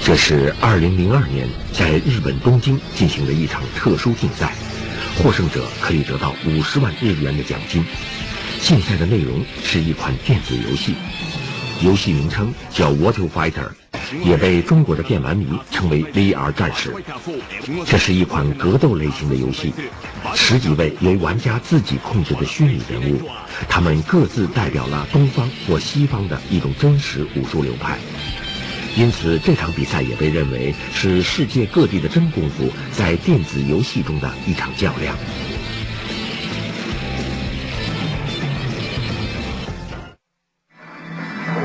这是2002年在日本东京进行的一场特殊竞赛，获胜者可以得到50万日元的奖金。竞赛的内容是一款电子游戏，游戏名称叫 Water Fighter， 也被中国的电玩迷称为 VR 战士。这是一款格斗类型的游戏，10几位由玩家自己控制的虚拟人物，他们各自代表了东方或西方的一种真实武术流派。因此，这场比赛也被认为是世界各地的真功夫在电子游戏中的一场较量。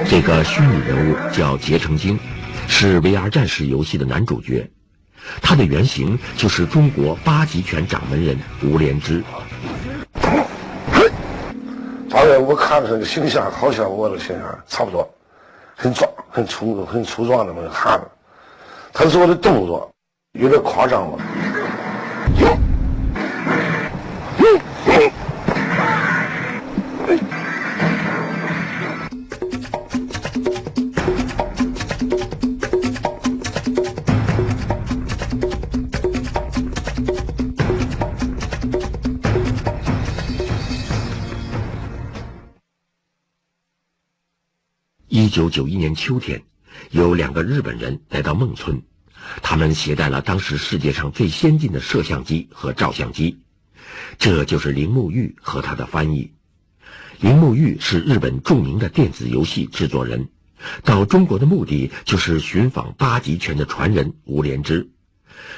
这个虚拟人物叫结成精，是 VR 战士游戏的男主角。他的原型就是中国8极拳掌门人吴连枝。大概我看这个形象，好像我的形象差不多，很壮、很粗壮的那么汉子。他做的动作有点夸张了。1991年秋天，有2个日本人来到孟村，他们携带了当时世界上最先进的摄像机和照相机。这就是铃木玉和他的翻译。铃木玉是日本著名的电子游戏制作人，到中国的目的就是寻访8极拳的传人吴连枝。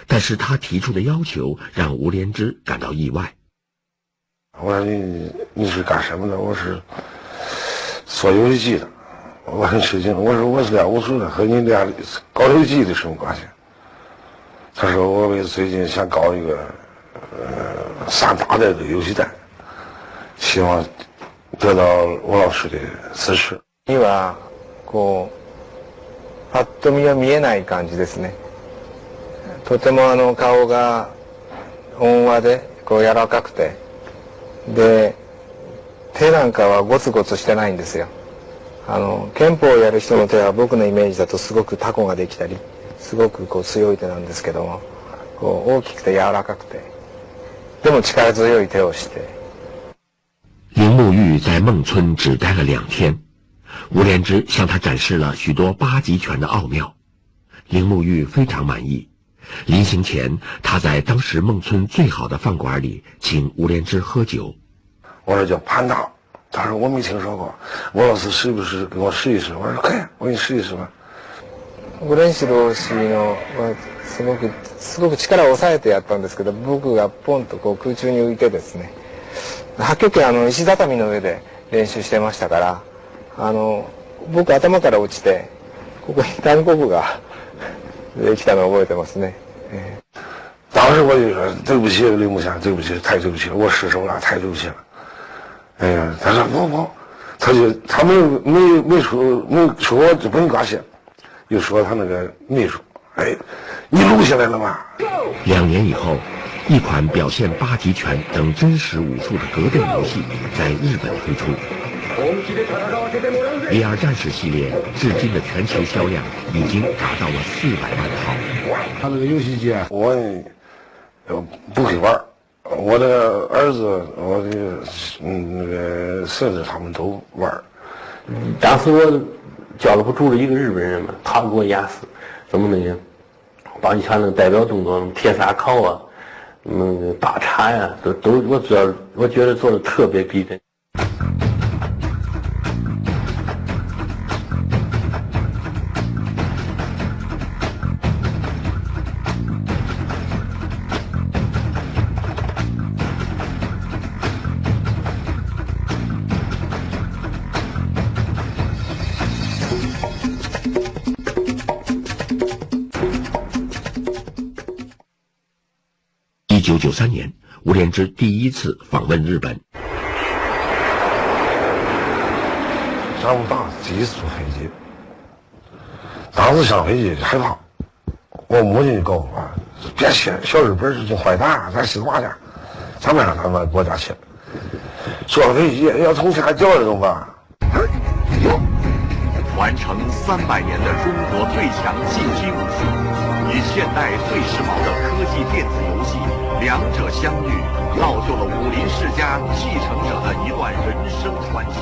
但是他提出的要求让吴连枝感到意外。我说你是干什么的？我是做游戏机的。我很吃惊，我说我是练武术的，和你练搞游戏的什么关系？他说我为最近想搞一个3大的游戏带，希望得到吴老师的支持。にはこうパッと見は見えない感じですね。とても顔が温和でこう柔らかくて、で手なんかはゴツゴツしてないんですよ。拳法をやる人の手は僕のイメージだとすごくタコができたり、すごくこう強い手なんですけども、こう大きくて柔らかくて、でも力強い手をして。铃木玉在孟村只待了2天，吴连枝向他展示了许多8极拳的奥妙，铃木玉非常满意。临行前，他在当时孟村最好的饭馆里请吴连枝喝酒。我说叫潘大。他说我没听说过，吴老师是不是给我试一试？我说可以，我给你试一试吧。グレンシロ氏のすごく力を抑えてやったんですけど、僕がポンとこう空中に浮いてですね、八極拳石畳の上で練習してましたから、僕頭から落ちてここに単コブができたのを覚えてますね。当时我就说对不起铃木先生，对不起，太对不起了，我失手了，太对不起了。哎呀，他说不，他没说我这没关系，又说他那个秘书，哎，你录下来了吗？2年以后，一款表现8极拳等真实武术的格斗游戏在日本推出。VR 战士系列至今的全球销量已经达到了400万套。他那个游戏机啊，我不会玩。我的儿子，我的那个孙子他们都玩。当时我交了不住了一个日本人嘛，他给我演示怎么那个把以前那个代表动作，铁砂靠啊，那个打叉呀，都我觉得做的特别逼真。1993年，吴连枝第一次访问日本。咱们大第一次坐飞机，当时上飞机害怕，我母亲就告诉我，别去，小日本是种坏蛋，咱西瓜去，咱们让他们国家去。坐飞机要从天掉了怎么办？完成300年的中国最强竞技武术与现代最时髦的科技电子游戏两者相遇，造就了武林世家继承者的一段人生传奇。